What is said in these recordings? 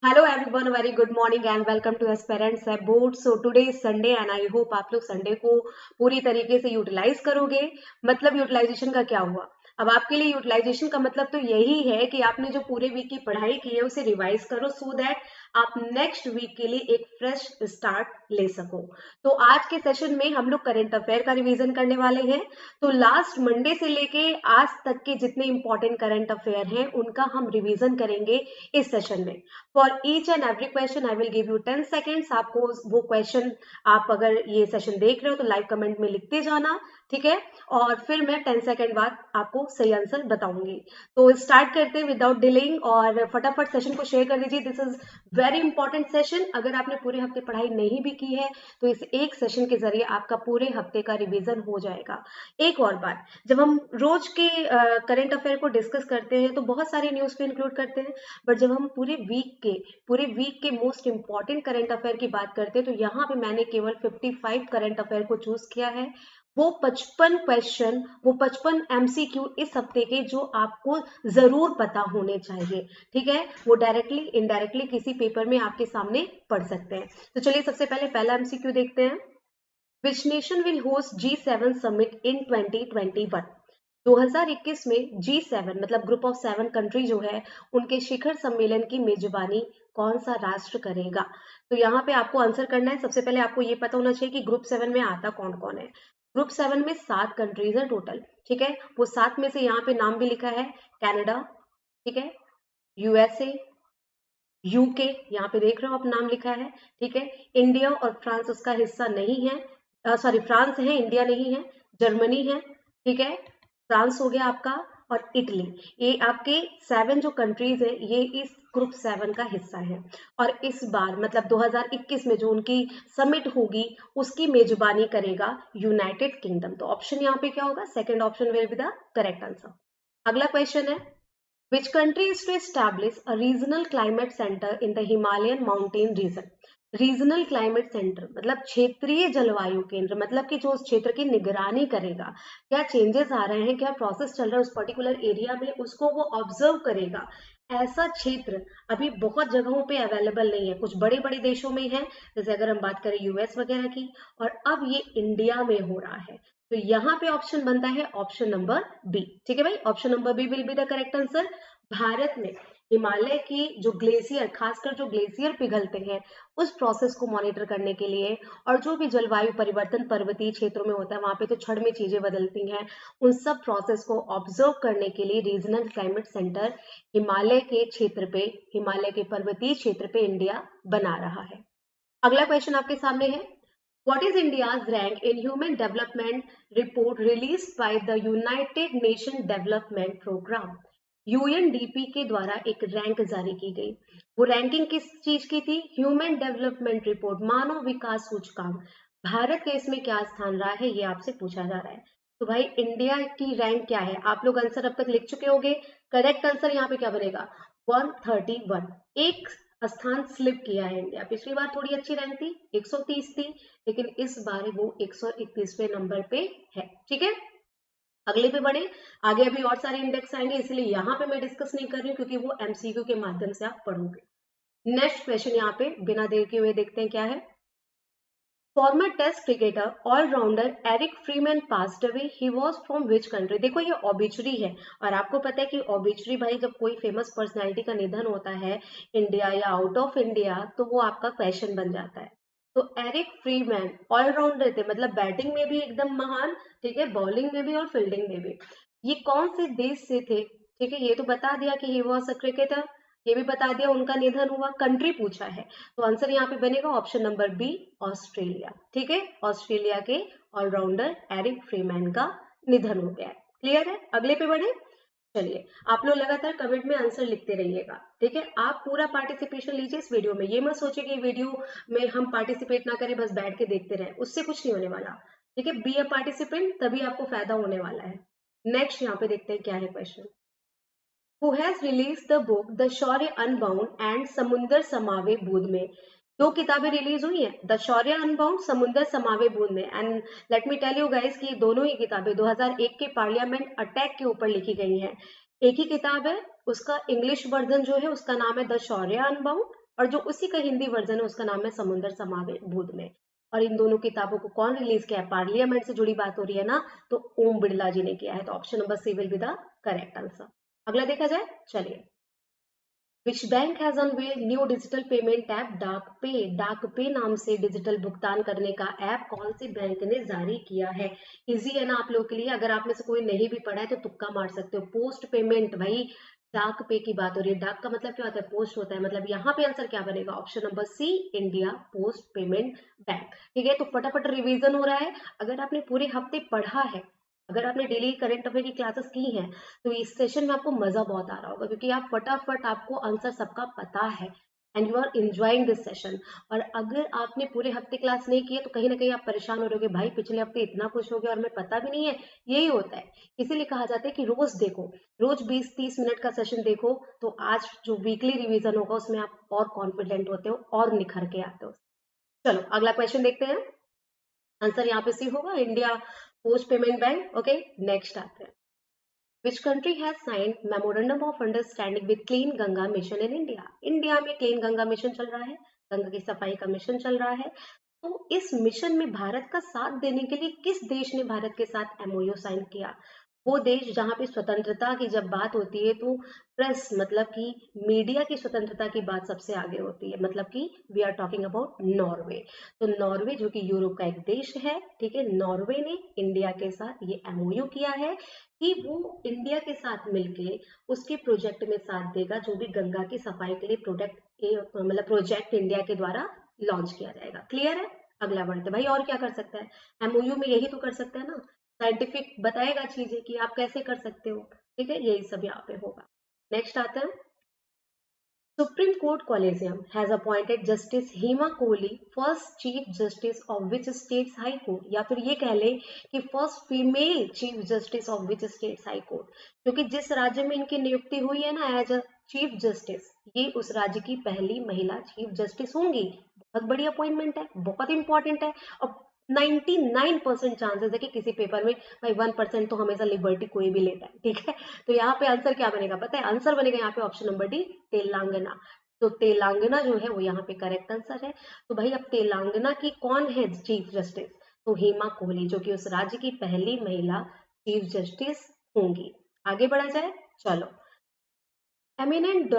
Hello everyone, very good morning and welcome to Aspirants Board. So today is Sunday and I hope आप लोग Sunday को पूरी तरीके से यूटिलाइज करोगे। मतलब यूटिलाइजेशन का क्या हुआ? अब आपके लिए यूटिलाइजेशन का मतलब तो यही है कि आपने जो पूरे वीक की पढ़ाई की है उसे रिवाइज करो सो दैट आप नेक्स्ट वीक के लिए एक फ्रेश स्टार्ट ले सको। तो आज के सेशन में हम लोग करंट अफेयर का रिवीजन करने वाले हैं। तो लास्ट मंडे से लेके आज तक के जितने इंपॉर्टेंट करंट अफेयर हैं उनका हम रिवीजन करेंगे इस सेशन में। For each and every question I will give you 10 seconds. आपको वो क्वेश्चन आप अगर ये सेशन देख रहे हो तो लाइव कमेंट में लिखते जाना, ठीक है। और फिर मैं 10 सेकेंड बाद आपको सही आंसर बताऊंगी। तो स्टार्ट करते हैं विदाउट डिलेइंग और फटाफट सेशन को शेयर कर दीजिए। This is very important session. अगर आपने पूरे हफ्ते पढ़ाई नहीं भी की है तो इस एक सेशन के जरिए आपका पूरे हफ्ते का रिवीजन हो जाएगा। एक और बात, जब हम रोज के करंट अफेयर को डिस्कस करते हैं तो बहुत सारे न्यूज को इंक्लूड करते हैं, बट जब हम पूरे वीक के मोस्ट इंपॉर्टेंट करंट अफेयर की बात करते हैं तो यहाँ पे मैंने केवल 55 करंट अफेयर को चूज किया है। वो 55 क्वेश्चन, वो 55 एमसीक्यू इस हफ्ते के जो आपको जरूर पता होने चाहिए, ठीक है। वो डायरेक्टली इनडायरेक्टली किसी पेपर में आपके सामने पढ़ सकते हैं। तो चलिए सबसे पहले पहला एमसीक्यू देखते हैं। Which nation will host G7 summit in 2021? 2021 में G7 मतलब ग्रुप ऑफ 7 कंट्री जो है उनके शिखर सम्मेलन की मेजबानी कौन सा राष्ट्र करेगा? तो यहाँ पे आपको आंसर करना है। सबसे पहले आपको ये पता होना चाहिए कि ग्रुप 7 में आता कौन कौन है। ग्रुप 7 में 7 कंट्रीज है टोटल, ठीक है। वो 7 में से यहाँ पे नाम भी लिखा है, कनाडा, ठीक है, यूएसए, यूके, यहाँ पे देख रहे हो आप नाम लिखा है, ठीक है। इंडिया और फ्रांस उसका हिस्सा नहीं है, सॉरी फ्रांस है, इंडिया नहीं है। जर्मनी है, ठीक है, फ्रांस हो गया आपका, और इटली। ये आपके 7 जो कंट्रीज है ये इस ग्रुप 7 का हिस्सा है। और इस बार मतलब 2021 में जो उनकी समिट होगी उसकी मेजबानी करेगा यूनाइटेड किंगडम। तो ऑप्शन यहाँ पे क्या होगा? Second option will be the correct answer. अगला क्वेश्चन है, which country is to establish a regional climate center in the Himalayan mountain region? Regional climate centre मतलब क्षेत्रीय जलवायु केंद्र, मतलब कि जो उस क्षेत्र की निगरानी करेगा, क्या चेंजेस आ रहे हैं, क्या प्रोसेस चल रहा है उस पर्टिकुलर एरिया में, उसको वो ऑब्जर्व करेगा। ऐसा क्षेत्र अभी बहुत जगहों पे अवेलेबल नहीं है, कुछ बड़े बड़े देशों में है, जैसे अगर हम बात करें यूएस वगैरह की, और अब ये इंडिया में हो रहा है। तो यहाँ पे ऑप्शन बनता है ऑप्शन नंबर बी, ठीक है भाई। Option number B will be the correct answer. Bharat में हिमालय की जो ग्लेशियर, खासकर जो ग्लेशियर पिघलते हैं उस प्रोसेस को मॉनिटर करने के लिए, और जो भी जलवायु परिवर्तन पर्वतीय क्षेत्रों में होता है वहां पे तो क्षण में चीजें बदलती हैं, उन सब प्रोसेस को ऑब्जर्व करने के लिए रीजनल क्लाइमेट सेंटर हिमालय के क्षेत्र पे, हिमालय के पर्वतीय क्षेत्र पे इंडिया बना रहा है। अगला क्वेश्चन आपके सामने है, what is India's rank in human development report released by the United Nations Development Program? UNDP के द्वारा एक रैंक जारी की गई। वो रैंकिंग किस चीज की थी? ह्यूमन डेवलपमेंट रिपोर्ट, मानव विकास सूचकांक। भारत का इसमें क्या स्थान रहा है ये आपसे पूछा जा रहा है। तो भाई इंडिया की रैंक क्या है? आप लोग आंसर अब तक लिख चुके होंगे। करेक्ट आंसर यहाँ पे क्या बनेगा? 131। एक स्थान स्लिप किया है इंडिया। पिछली बार थोड़ी अच्छी रैंक थी, 130 थी, लेकिन इस बार वो 131वें नंबर पे है, ठीक है। अगले पे बढ़े, आगे अभी और सारे इंडेक्स आएंगे इसलिए यहाँ पे मैं डिस्कस नहीं कर रही हूँ क्योंकि वो एमसीक्यू के माध्यम से आप पढ़ोगे। नेक्स्ट क्वेश्चन यहाँ पे बिना देर के हुए देखते हैं क्या है। Former test cricketer allrounder Eric Freeman passed away, he was from which country? देखो ये ऑबिचुरी है, और आपको पता है कि ऑबिचुरी भाई जब कोई फेमस पर्सनैलिटी का निधन होता है इंडिया या आउट ऑफ इंडिया तो वो आपका क्वेश्चन बन जाता है। तो एरिक फ्रीमैन ऑलराउंडर थे, मतलब बैटिंग में भी एकदम महान, ठीक है, बॉलिंग में भी और फील्डिंग में भी। ये कौन से देश से थे? ठीक है, ये तो बता दिया कि ही वॉज अ क्रिकेटर, ये भी बता दिया उनका निधन हुआ, कंट्री पूछा है। तो आंसर यहाँ पे बनेगा ऑप्शन नंबर बी, ऑस्ट्रेलिया, ठीक है। ऑस्ट्रेलिया के ऑलराउंडर एरिक फ्रीमैन का निधन हो गया है। क्लियर है? अगले पे बढ़े। चलिए, आप लोग लगातार कमेंट में आंसर लिखते रहिएगा, ठीक है। आप पूरा पार्टिसिपेशन लीजिए इस वीडियो में। ये मत सोचिए कि वीडियो में हम पार्टिसिपेट ना करें, बस बैठ के देखते रहें, उससे कुछ नहीं होने वाला, ठीक है। बी अ पार्टिसिपेंट, तभी आपको फायदा होने वाला है। नेक्स्ट यहाँ पे देखते हैं क्या है question. Who has release the book the Shaurya unbound and समुंदर समावे बूंद में? दो किताबें रिलीज हुई हैं, द शौर्य अनबाउंड, समुंदर समावे बूंद में। And let me tell you guys कि दोनों ही किताबें 2001 के पार्लियामेंट अटैक के ऊपर लिखी गई हैं। एक ही किताब है, उसका इंग्लिश वर्जन जो है उसका नाम है द शौर्य अनबाउंड, और जो उसी का हिंदी वर्जन है उसका नाम है समुंदर समावे बूंद में। और इन दोनों किताबों को कौन रिलीज किया है? पार्लियामेंट से जुड़ी बात हो रही है ना, तो ओम बिड़ला जी ने किया है। तो option number C will be the correct answer. अगला देखा जाए, चलिए। Which bank has unveiled new digital payment app Dak pay? डाक पे नाम से डिजिटल भुगतान करने का ऐप कौन सी बैंक ने जारी किया है? इजी है ना आप लोगों के लिए, अगर आप में से कोई नहीं भी पढ़ा है तो तुक्का मार सकते हो। पोस्ट पेमेंट, भाई डाक पे की बात हो रही है। डाक का मतलब क्या होता है? पोस्ट होता है। मतलब यहाँ पे आंसर क्या बनेगा? Option number C, India post payment bank. ठीक है, तो फटाफट रिवीजन हो रहा है। अगर आपने पूरे हफ्ते पढ़ा है, अगर आपने डेली करंट अफेयर की क्लासेस की हैं, तो इस सेशन में आपको मजा बहुत आ रहा होगा, क्योंकि आप फटाफट, आपको आंसर सबका पता है and you are enjoying this session. और अगर आपने पूरे हफ्ते क्लास नहीं की है तो कहीं ना कहीं आप परेशान हो रहे हो, भाई पिछले हफ्ते इतना कुछ हो गया और मैं पता भी नहीं है। यही होता है, इसीलिए कहा जाता है कि रोज देखो, रोज 20-30 मिनट का सेशन देखो, तो आज जो वीकली रिवीजन होगा उसमें आप और कॉन्फिडेंट होते हो और निखर के आते हो। चलो अगला क्वेश्चन देखते हैं। आंसर यहाँ पे सी होगा, India post payment bank. Okay, next आते हैं। Which country has signed memorandum of understanding with Clean Ganga Mission in India? India में क्लीन गंगा मिशन चल रहा है, गंगा की सफाई का मिशन चल रहा है। तो इस मिशन में भारत का साथ देने के लिए किस देश ने भारत के साथ एमओयू साइन किया? वो देश जहां पे स्वतंत्रता की जब बात होती है तो प्रेस, मतलब कि मीडिया की स्वतंत्रता की बात सबसे आगे होती है, मतलब कि we are talking about Norway. तो नॉर्वे जो कि यूरोप का एक देश है, ठीक है, नॉर्वे ने इंडिया के साथ ये एमओयू किया है कि वो इंडिया के साथ मिलके उसके प्रोजेक्ट में साथ देगा, जो भी गंगा की सफाई के लिए मतलब प्रोजेक्ट इंडिया के द्वारा लॉन्च किया जाएगा। क्लियर है? अगला बढ़ते भाई, और क्या कर सकता है? एमओयू में यही तो कर सकता है ना, साइंटिफिक बताएगा चीजें कि आप कैसे कर सकते हो। ठीक है, यही सब यहाँ पे होगा। नेक्स्ट आता है, supreme court collegium has appointed justice Hema Kohli first chief justice of which states high court? या फिर ये कह ले कि first female chief justice of which states high court, क्योंकि जिस राज्य में इनकी नियुक्ति हुई है ना एज अ चीफ जस्टिस, ये उस राज्य की पहली महिला चीफ जस्टिस होंगी। बहुत बड़ी अपॉइंटमेंट है, बहुत इंपॉर्टेंट है। और 99% चांसेस है कि किसी पेपर में, भाई 1% तो हमेशा लिबर्टी कोई भी लेता है, ठीक है। तो यहाँ पे आंसर क्या बनेगा पता है? आंसर बनेगा यहाँ पे ऑप्शन नंबर डी, तेलंगाना। तो तेलंगाना जो है वो यहाँ पे करेक्ट आंसर है। तो भाई अब तेलंगाना की कौन है चीफ जस्टिस? तो हेमा कोहली, जो कि उस राज्य की पहली महिला चीफ जस्टिस होंगी। आगे बढ़ा जाए, चलो। Eminent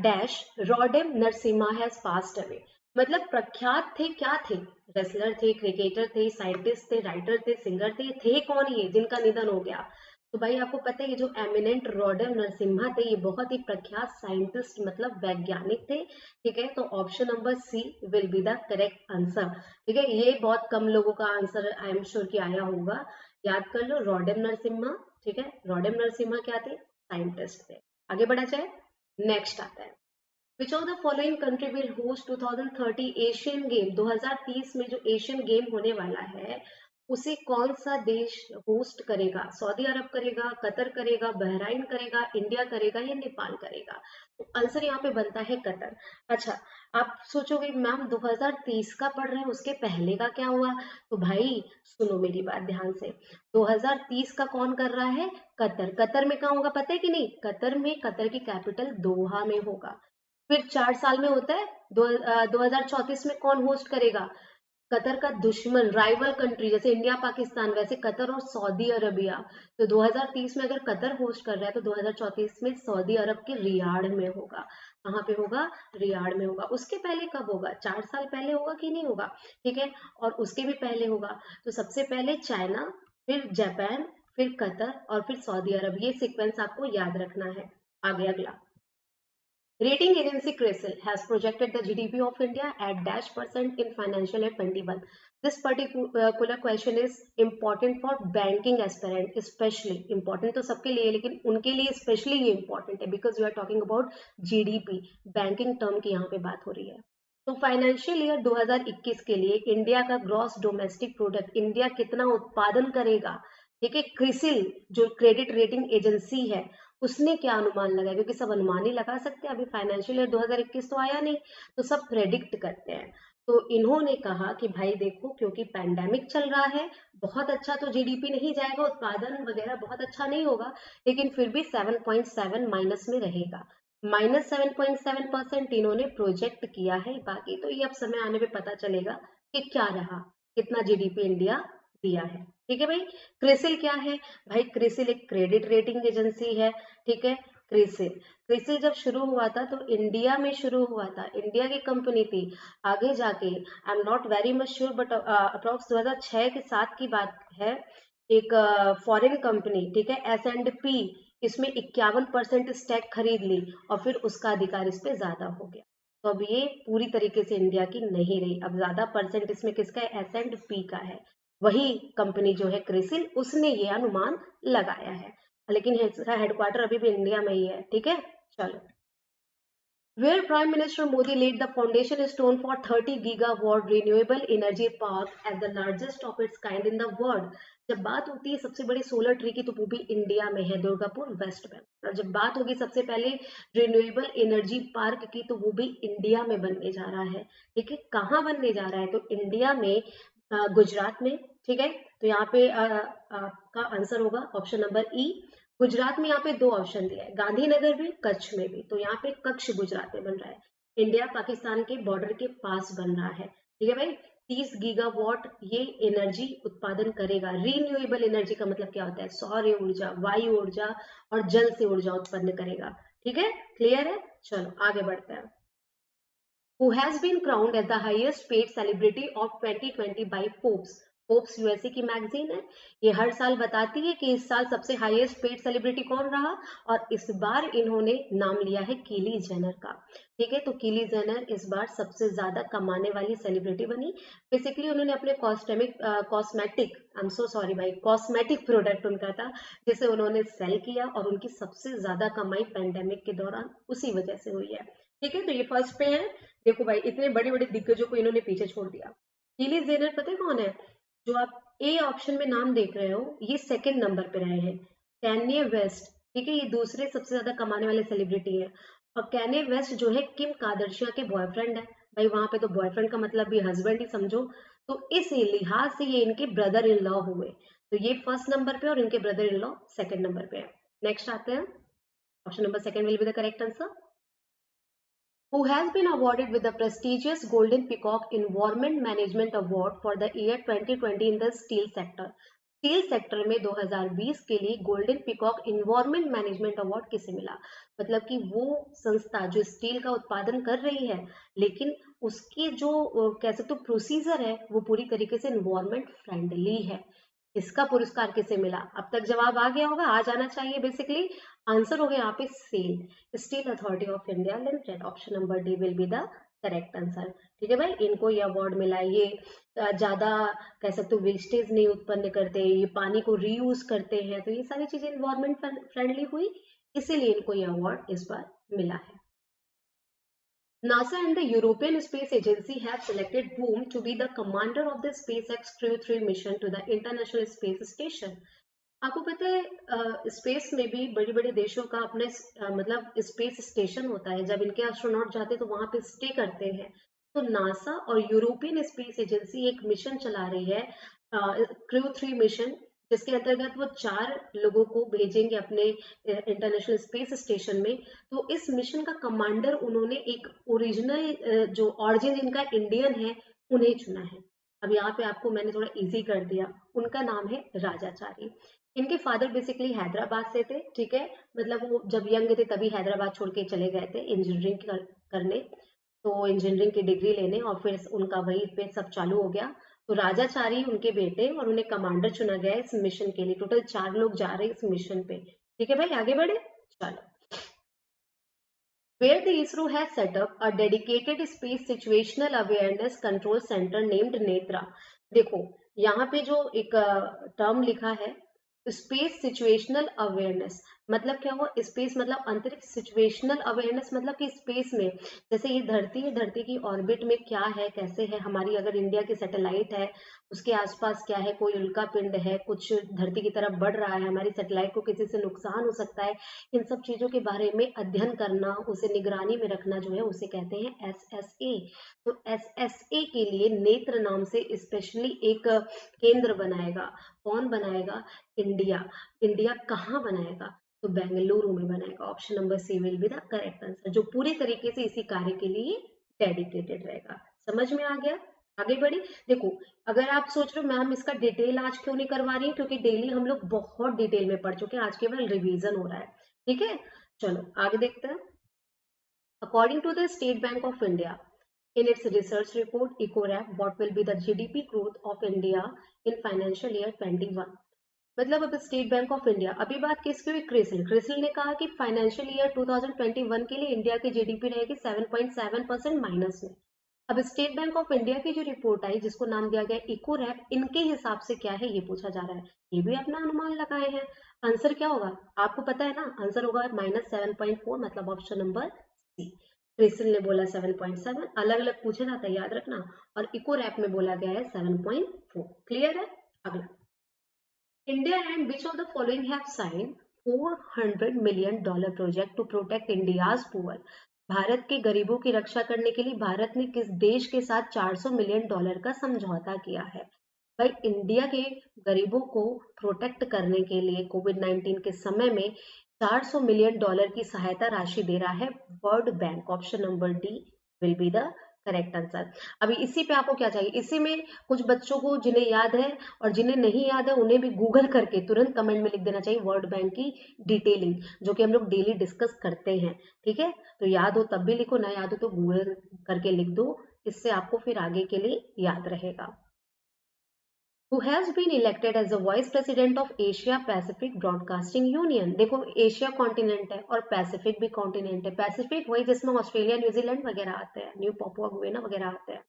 dash Roddam Narasimha has passed away, मतलब प्रख्यात थे, क्या थे? रेसलर थे, क्रिकेटर थे, साइंटिस्ट थे, राइटर थे, सिंगर थे कौन ये जिनका निधन हो गया? तो भाई आपको पता है ये जो एमिनेंट रोडेम नरसिम्हा थे, ये बहुत ही प्रख्यात साइंटिस्ट मतलब वैज्ञानिक थे। ठीक है, तो option number C will be the correct answer. ठीक है, ये बहुत कम लोगों का आंसर आई एम श्योर कि आया होगा, याद कर लो रोडेम नरसिम्हा। ठीक है, रोडेम नरसिम्हा क्या थे? साइंटिस्ट थे। आगे बढ़ा जाए, नेक्स्ट आता है। Which of the following country will host 2030 Asian game? 2030 में जो एशियन गेम होने वाला है उसे कौन सा देश होस्ट करेगा? सऊदी अरब करेगा, कतर करेगा, बहराइन करेगा, इंडिया करेगा या नेपाल करेगा? तो आंसर यहाँ पे बनता है कतर। अच्छा, आप सोचोगे मैम 2030 का पढ़ रहे हैं, उसके पहले का क्या हुआ? तो भाई सुनो मेरी बात ध्यान से, 2030 का कौन कर रहा है? कतर। कतर में कहाँ होगा पता है कि नहीं? कतर में, कतर की कैपिटल दोहा में होगा। फिर 4 साल में होता है 2034 में कौन होस्ट करेगा? कतर का दुश्मन, राइवल कंट्री, जैसे इंडिया पाकिस्तान, वैसे कतर और सऊदी अरबिया। तो 2030 में अगर कतर होस्ट कर रहा है तो 2034 में सऊदी अरब के रियाड़ में होगा। कहाँ पे होगा? रियाड़ में होगा। उसके पहले कब होगा? 4 साल पहले होगा कि नहीं होगा? ठीक है, और उसके भी पहले होगा। तो सबसे पहले चाइना, फिर जापान, फिर कतर और फिर सऊदी अरब, ये सीक्वेंस आपको याद रखना है। आगे अगला, rating agency CRISIL has projected the GDP of India at dash percent in financial year 21. This particular question is important for banking aspirant, especially important तो सबके लिए, लेकिन उनके लिए especially ये important है because we are talking about GDP, banking term की यहाँ पे बात हो रही है। तो फाइनेंशियल ईयर 2021 के लिए इंडिया का ग्रॉस डोमेस्टिक प्रोडक्ट, इंडिया कितना उत्पादन करेगा? ठीक है, क्रिसिल जो क्रेडिट रेटिंग एजेंसी है उसने क्या अनुमान लगाया? क्योंकि सब अनुमान ही लगा सकते हैं, अभी फाइनेंशियल ईयर 2021 तो आया नहीं, तो सब प्रेडिक्ट करते हैं। तो इन्होंने कहा कि भाई देखो, क्योंकि पैंडेमिक चल रहा है, बहुत अच्छा तो जीडीपी नहीं जाएगा, उत्पादन वगैरह बहुत अच्छा नहीं होगा, लेकिन फिर भी 7.7 माइनस में रहेगा। -7.7% इन्होंने प्रोजेक्ट किया है। बाकी तो ये अब समय आने पे पता चलेगा कि क्या रहा, कितना जीडीपी इंडिया दिया है। ठीक है भाई। क्रिसिल क्या है भाई? क्रिसिल एक क्रेडिट रेटिंग एजेंसी है। ठीक है। क्रिसिल क्रिसिल जब शुरू हुआ था तो इंडिया में शुरू हुआ था, इंडिया की कंपनी थी। आगे जाके I am not very much sure but approx 2006 के 7 की बात है, एक फॉरेन कंपनी, ठीक है, S&P, इसमें 51% स्टैक खरीद ली और फिर उसका अधिकार इस पे ज्यादा हो गया। तो अब ये पूरी तरीके से इंडिया की नहीं रही, अब ज्यादा परसेंट इसमें किसका है? S&P का है। वही कंपनी जो है क्रिसिल, उसने ये अनुमान लगाया है, लेकिन इसका हेडक्वार्टर अभी भी इंडिया में ही है। ठीक है। चलो, where Prime Minister Modi laid the foundation stone for 30 gigawatt renewable energy park as the largest of its kind in the world। जब बात होती है सबसे बड़ी सोलर ट्री की तो वो भी इंडिया में है, दुर्गापुर, वेस्ट बंगाल। और जब बात होगी सबसे पहले रिन्यूएबल एनर्जी पार्क की तो वो भी इंडिया में बनने जा रहा है। ठीक है। कहाँ बनने जा रहा है? तो इंडिया में गुजरात में। ठीक है। तो यहाँ पे आपका आंसर होगा ऑप्शन नंबर ई। गुजरात में यहाँ पे दो ऑप्शन दिया है, गांधीनगर भी, कच्छ में भी। तो यहाँ पे कच्छ गुजरात में बन रहा है, इंडिया पाकिस्तान के बॉर्डर के पास बन रहा है। ठीक है भाई। 30 गीगावाट ये एनर्जी उत्पादन करेगा। रीन्यूएबल एनर्जी का मतलब क्या होता है? सौर ऊर्जा, वायु ऊर्जा और जल से ऊर्जा उत्पन्न करेगा। ठीक है। क्लियर है? चलो आगे बढ़ते हैं। who has been crowned as the highest paid celebrity of 2020 by Forbes। Forbes USA की मैगजीन है, ये हर साल बताती है कि इस साल सबसे हाईएस्ट पेड सेलिब्रिटी कौन रहा, और इस बार इन्होंने नाम लिया है कीली जेनर का। ठीक है। तो कीली जेनर इस बार सबसे ज्यादा कमाने वाली सेलिब्रिटी बनी। बेसिकली उन्होंने अपने cosmetic, I am so sorry भाई, कॉस्मेटिक प्रोडक्ट उनका था जिसे उन्होंने सेल किया, और उनकी सबसे ज्यादा कमाई पेंडेमिक के दौरान उसी वजह से हुई है। ठीक है। तो ये फर्स्ट पे है। देखो भाई, इतने बड़े बड़े दिग्गजों को इन्होंने पीछे छोड़ दिया। कीली जेनर पता है कौन है? जो आप ए ऑप्शन में नाम देख रहे हो, ये सेकंड नंबर पे रहे हैं। कैन्ये वेस्ट, ठीक है, ये दूसरे सबसे ज्यादा कमाने वाले सेलिब्रिटी है। और कैन्ये वेस्ट जो है किम कार्दशिया के बॉयफ्रेंड है। भाई वहां पे तो बॉयफ्रेंड का मतलब भी हस्बैंड ही समझो। तो इस लिहाज से ये इनके ब्रदर इन लॉ हुए। तो ये फर्स्ट नंबर पे और इनके brother in law second number पे है। नेक्स्ट आते हैं। Option number second will be the correct answer. who has been awarded with the prestigious Golden Peacock Environment Management Award for the year 2020 in the steel sector। Steel sector में 2020 के लिए golden peacock environment management award किसे मिला? मतलब कि वो संस्था जो स्टील का उत्पादन कर रही है, लेकिन उसकी जो कह सकते हो प्रोसीजर है, वो पूरी तरीके से इन्वायरमेंट फ्रेंडली है। इसका पुरस्कार किसे मिला? अब तक जवाब आ गया होगा, आ जाना चाहिए बेसिकली। आंसर हो गया यहाँ पे SAIL, steel authority of India limited. Option number D will be the correct answer. ठीक है भाई। इनको ये अवार्ड मिला है। ये ज्यादा कह सकते हो वेस्टेज नहीं उत्पन्न करते, ये पानी को रीयूज करते हैं, तो ये सारी चीजें इन्वायरमेंट फ्रेंडली हुई, इसीलिए इनको ये अवार्ड इस बार मिला है। NASA and the European Space Agency have selected whom to be the commander of the SpaceX Crew 3 mission to the International Space Station। आपको पता है स्पेस में भी बड़े बड़े देशों का अपने मतलब स्पेस स्टेशन होता है। जब इनके एस्ट्रोनॉट जाते हैं तो वहां पे स्टे करते हैं। तो नासा और यूरोपियन स्पेस एजेंसी एक मिशन चला रही है, क्रू 3 मिशन, जिसके अंतर्गत वो 4 लोगों को भेजेंगे अपने इंटरनेशनल स्पेस स्टेशन में। तो इस मिशन का कमांडर उन्होंने एक ओरिजिनल जो ऑरिजिन जिनका इंडियन है, उन्हें चुना है। अब यहाँ पे आपको मैंने थोड़ा इजी कर दिया। उनका नाम है राजाचारी। इनके फादर बेसिकली हैदराबाद से थे। ठीक है। मतलब वो जब यंग थे तभी हैदराबाद छोड़ के चले गए थे इंजीनियरिंग करने, तो इंजीनियरिंग की डिग्री लेने, और फिर उनका वही पे सब चालू हो गया। तो राजाचारी उनके बेटे, और उन्हें कमांडर चुना गया इस मिशन के लिए। टोटल 4 लोग जा रहे हैं इस मिशन पे। ठीक है भाई, आगे बढ़े। चलो, where the ISRO has set up a dedicated space situational awareness control center named Netra. देखो यहाँ पे जो एक टर्म लिखा है, स्पेस सिचुएशनल अवेयरनेस, मतलब क्या हुआ? स्पेस मतलब अंतरिक्ष, सिचुएशनल अवेयरनेस मतलब कि स्पेस में जैसे ये धरती है, धरती की ऑर्बिट में क्या है, कैसे है, हमारी अगर इंडिया की सैटेलाइट है उसके आसपास क्या है, कोई उल्का पिंड है, कुछ धरती की तरफ बढ़ रहा है, हमारी सैटेलाइट को किसी से नुकसान हो सकता है, इन सब चीजों के बारे में अध्ययन करना, उसे निगरानी में रखना जो है उसे कहते हैं SSA। तो SSA के लिए नेत्र नाम से स्पेशली एक केंद्र बनाएगा। कौन बनाएगा? इंडिया। इंडिया कहाँ बनाएगा? तो बेंगलुरु में बनाएगा। Option number C will be the correct answer, जो पूरी तरीके से इसी कार्य के लिए डेडिकेटेड रहेगा। समझ में आ गया? आगे बढ़े। देखो, अगर आप सोच रहे हो मैम इसका डिटेल आज क्यों नहीं करवा रही, क्योंकि डेली हम लोग बहुत डिटेल में पढ़ चुके हैं, आज केवल रिवीजन हो रहा है। ठीक है, चलो आगे देखते हैं। According to the State Bank of India, in its research report EcoRap, what will be the GDP growth of India in financial year 21? मतलब अब स्टेट बैंक ऑफ इंडिया, अभी बात किसकी हुई? क्रिसिल ने कहा कि फाइनेंशियल ईयर 2021 के लिए इंडिया की जीडीपी रहेगी 7.7% माइनस में। अब स्टेट बैंक ऑफ इंडिया की जो रिपोर्ट आई, जिसको नाम दिया गया इको रैप, इनके हिसाब से क्या है ये पूछा जा रहा है। ये भी अपना अनुमान लगाए हैं। आंसर क्या होगा आपको पता है ना? आंसर होगा -7.4, मतलब ऑप्शन नंबर सी। क्रिसिल ने बोला 7.7, अलग अलग पूछा जाता है याद रखना, और इको रैप में बोला गया है 7.4। क्लियर है? अगला, India and which of the following have signed $400 million project to protect India's poor? Bharat के गरीबों की रक्षा करने के लिए भारत ने किस देश के साथ $400 मिलियन का समझौता किया है? भाई, इंडिया के गरीबों को प्रोटेक्ट करने के लिए कोविड-19 के समय में $400 मिलियन की सहायता राशि दे रहा है world bank. Option number D will be the correct answer. अभी इसी पे आपको क्या चाहिए? इसी में कुछ बच्चों को जिन्हें याद है और जिन्हें नहीं याद है उन्हें भी गूगल करके तुरंत कमेंट में लिख देना चाहिए वर्ल्ड बैंक की डिटेलिंग, जो कि हम लोग डेली डिस्कस करते हैं। ठीक है, तो याद हो तब भी लिखो, ना याद हो तो गूगल करके लिख दो, इससे आपको फिर आगे के लिए याद रहेगा। Who has been elected as the Vice President of Asia Pacific Broadcasting Union? देखो, एशिया कॉन्टिनेंट है और पैसिफिक भी कॉन्टिनेंट है। पैसिफिक वही जिसमें ऑस्ट्रेलिया, न्यूजीलैंड वगैरह आते हैं, न्यू पापुआ गुइना वगैरह आते हैं।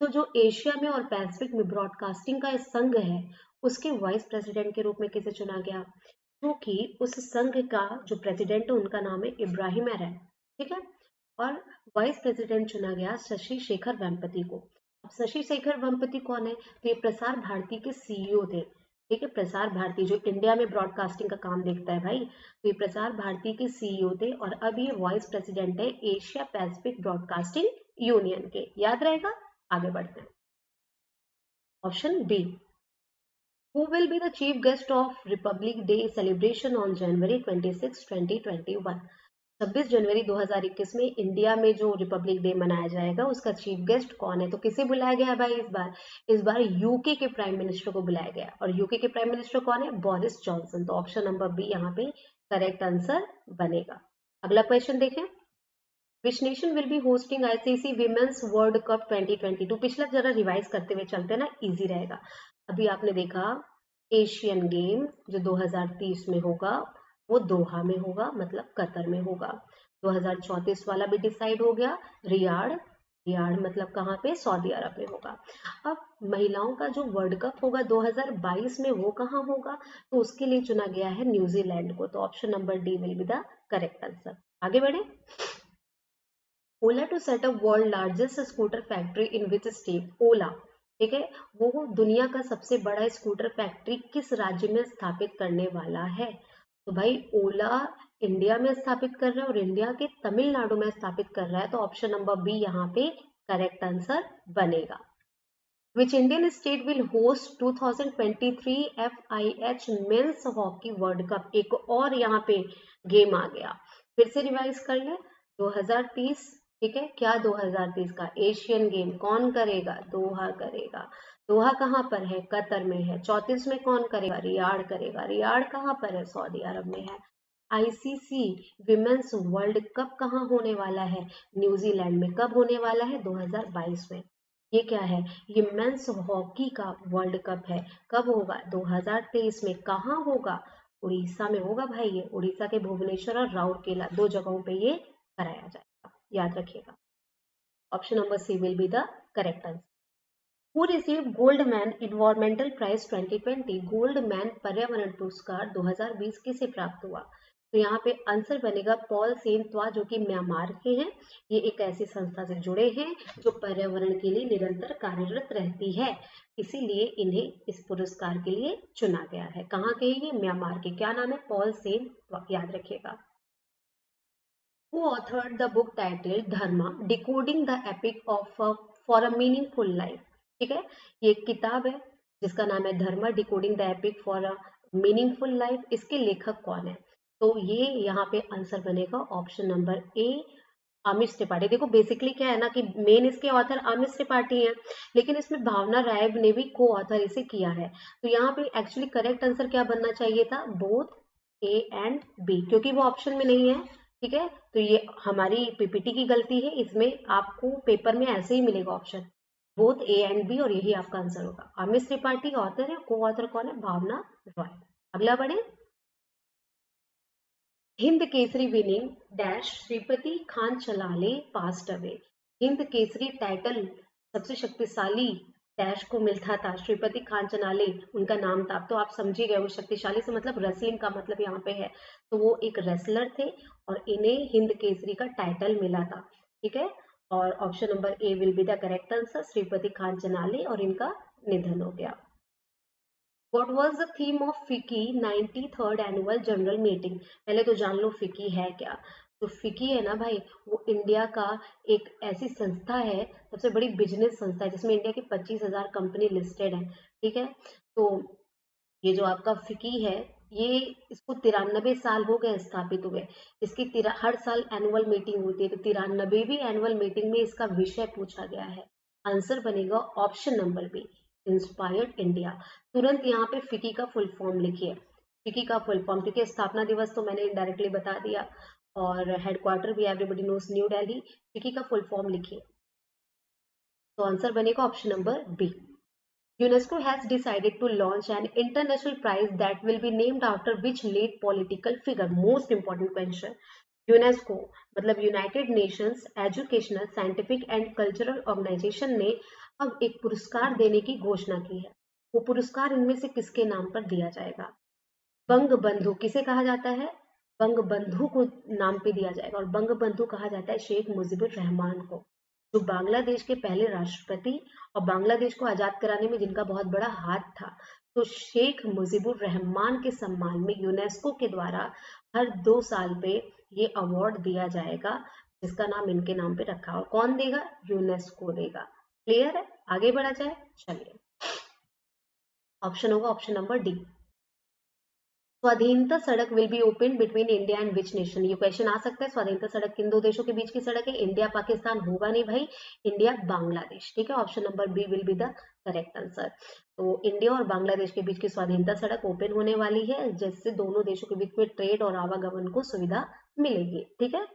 तो जो एशिया में और पैसिफिक में ब्रॉडकास्टिंग का संघ है, उसके वाइस प्रेसिडेंट के रूप में किसे चुना गया? क्योंकि उस संघ का जो प्रेसिडेंट है उनका नाम है इब्राहिम एरन। ठीक है, और वाइस प्रेसिडेंट चुना गया शशि शेखर वेम्पति को। अब शशि शेखर वेम्पति कौन है? तो ये प्रसार भारती के सीईओ थे। ठीक है, प्रसार भारती जो इंडिया में ब्रॉडकास्टिंग का काम देखता है भाई, तो ये प्रसार भारती के सीईओ थे, और अब ये वाइस प्रेसिडेंट है एशिया पैसिफिक ब्रॉडकास्टिंग यूनियन के। याद रहेगा? आगे बढ़ते हैं। Option B, Who will be the chief guest of Republic Day celebration on January 26, 2021? 26 जनवरी 2021 में इंडिया में जो रिपब्लिक डे मनाया जाएगा उसका चीफ गेस्ट कौन है? तो किसे बुलाया गया है भाई इस बार? इस बार यूके के प्राइम मिनिस्टर को बुलाया गया, और यूके के प्राइम मिनिस्टर कौन है? Boris Johnson. तो ऑप्शन नंबर बी यहाँ पे करेक्ट आंसर बनेगा। अगला क्वेश्चन देखें। Which nation will be hosting ICC women's world cup 2022? पिछला जरा रिवाइज करते हुए चलते ना, इजी रहेगा। अभी आपने देखा एशियन गेम जो 2030 में होगा वो दोहा में होगा, मतलब कतर में होगा। 2034 वाला भी डिसाइड हो गया, रियाड़। रियाड़ मतलब कहाँ पे? सऊदी अरब में होगा। अब महिलाओं का जो वर्ल्ड कप होगा 2022 में, वो कहाँ होगा? तो उसके लिए चुना गया है न्यूजीलैंड को। तो option number D will be the correct answer. आगे बढ़े। Ola to set up world largest scooter factory in which state? Ola, ठीक है, वो दुनिया का सबसे बड़ा स्कूटर फैक्ट्री किस राज्य में स्थापित करने वाला है? तो भाई ओला इंडिया में स्थापित कर रहा है और इंडिया के तमिलनाडु में स्थापित कर रहा है। तो ऑप्शन नंबर बी यहाँ पे करेक्ट आंसर बनेगा। Which Indian state will host 2023 FIH men's hockey world cup? एक और यहाँ पे गेम आ गया, फिर से रिवाइज कर ले। 2030, ठीक है, क्या 2030 का एशियन गेम कौन करेगा? दोहा करेगा। दोहा कहाँ पर है? कतर में है। 34 में कौन करेगा? रियाड़ करेगा। रियाड़ कहाँ पर है? सऊदी अरब में है। आईसीसी विमेंस वर्ल्ड कप कहाँ होने वाला है? न्यूजीलैंड में। कब होने वाला है? 2022 में। ये क्या है? ये मेंस हॉकी का वर्ल्ड कप है। कब होगा? 2023 में। कहाँ होगा? उड़ीसा में होगा भाई। ये उड़ीसा के भुवनेश्वर और राउरकेला, दो जगहों पे ये कराया जाएगा, याद रखिएगा। Option number C will be the correct answer. Who received Goldman environmental prize 2020? Goldman पर्यावरण पुरस्कार 2020 किसे प्राप्त हुआ? तो यहाँ पे आंसर बनेगा पॉल सेन त्वा, जो कि म्यांमार के हैं। ये एक ऐसी संस्था से जुड़े हैं जो पर्यावरण के लिए निरंतर कार्यरत रहती है, इसीलिए इन्हें इस पुरस्कार के लिए चुना गया है। कहाँ के? ये म्यांमार के। क्या नाम है? पॉल सेन त्वा, याद रखिएगा। Who authored the book titled Dharma Decoding the Epic of for a Meaningful Life? ठीक है, ये एक किताब है जिसका नाम है Dharma decoding the epic for a meaningful life, इसके लेखक कौन है? तो ये यहाँ पे आंसर बनेगा ऑप्शन नंबर ए, आमिष त्रिपाठी। देखो बेसिकली क्या है ना कि मेन इसके ऑथर आमिष त्रिपाठी हैं, लेकिन इसमें भावना राय ने भी को ऑथर इसे किया है। तो यहाँ पे एक्चुअली करेक्ट आंसर क्या बनना चाहिए था? बोथ ए एंड बी, क्योंकि वो ऑप्शन में नहीं है। ठीक है, तो ये हमारी पीपीटी की गलती है, इसमें आपको पेपर में ऐसे ही मिलेगा option both A and B, और यही आपका आंसर होगा। आमिष त्रिपाठी ऑथर है, को ऑथर कौन है? भावना रॉय। अगला बढ़े। Hind Kesari winning dash Shripati Khanchanale passed away. Hind Kesari title सबसे शक्तिशाली डैश को मिलता था, श्रीपति खान चनाले उनका नाम था। तो आप समझिए गए, वो शक्तिशाली से मतलब रेसलिंग का मतलब यहाँ पे है, तो वो एक रेसलर थे और इन्हें हिंद केसरी का टाइटल मिला था। ठीक है, और option number A will be the correct answer, Shripati Khanchanale, और इनका निधन हो गया। What was the theme of FICCI 93rd annual general meeting? पहले तो जान लो FICCI है क्या। तो FICCI है ना भाई, वो इंडिया का एक ऐसी संस्था है, सबसे बड़ी बिजनेस संस्था है, जिसमें इंडिया की 25,000 कंपनी लिस्टेड है। ठीक है, तो ये जो आपका FICCI है, ये इसको 93 साल हो गए स्थापित हुए। इसकी हर साल एनुअल मीटिंग होती है, तो 93वीं एनुअल मीटिंग में इसका विषय पूछा गया है। आंसर बनेगा option number B, inspired India. तुरंत यहाँ पे FICCI का फुल फॉर्म लिखिए, FICCI का फुल फॉर्म, क्योंकि स्थापना दिवस तो मैंने इनडायरेक्टली बता दिया, और हेडक्वार्टर भी everybody knows new Delhi. FICCI का फुल फॉर्म लिखिए, तो आंसर बनेगा option number B. UNESCO has decided to launch an international prize that will be named after which late political figure? Most important question. UNESCO मतलब united nations educational scientific and cultural organisation ने अब एक पुरस्कार देने की घोषणा की है। वो पुरस्कार इनमें से किसके नाम पर दिया जाएगा? बंग बंधु किसे कहा जाता है? बंग बंधु को नाम पे दिया जाएगा, और बंग बंधु कहा जाता है शेख मुजीबुर रहमान को, जो बांग्लादेश के पहले राष्ट्रपति और बांग्लादेश को आजाद कराने में जिनका बहुत बड़ा हाथ था। तो शेख मुजीबुर रहमान के सम्मान में यूनेस्को के द्वारा हर 2 साल पे ये अवार्ड दिया जाएगा, जिसका नाम इनके नाम पे रखा है। और कौन देगा? यूनेस्को देगा। क्लियर है? आगे बढ़ा जाए, चलिए। ऑप्शन होगा ऑप्शन नंबर डी, स्वाधीनता सड़क will be open between India and which nation? ये क्वेश्चन आ सकता है। स्वाधीनता सड़क किन दो देशों के बीच की सड़क है? इंडिया पाकिस्तान होगा नहीं भाई, इंडिया बांग्लादेश। ठीक है, option number B will be the correct answer. तो इंडिया और बांग्लादेश के बीच की स्वाधीनता सड़क ओपन होने वाली है, जिससे दोनों देशों के बीच में ट्रेड और आवागमन को सुविधा मिलेगी। ठीक है,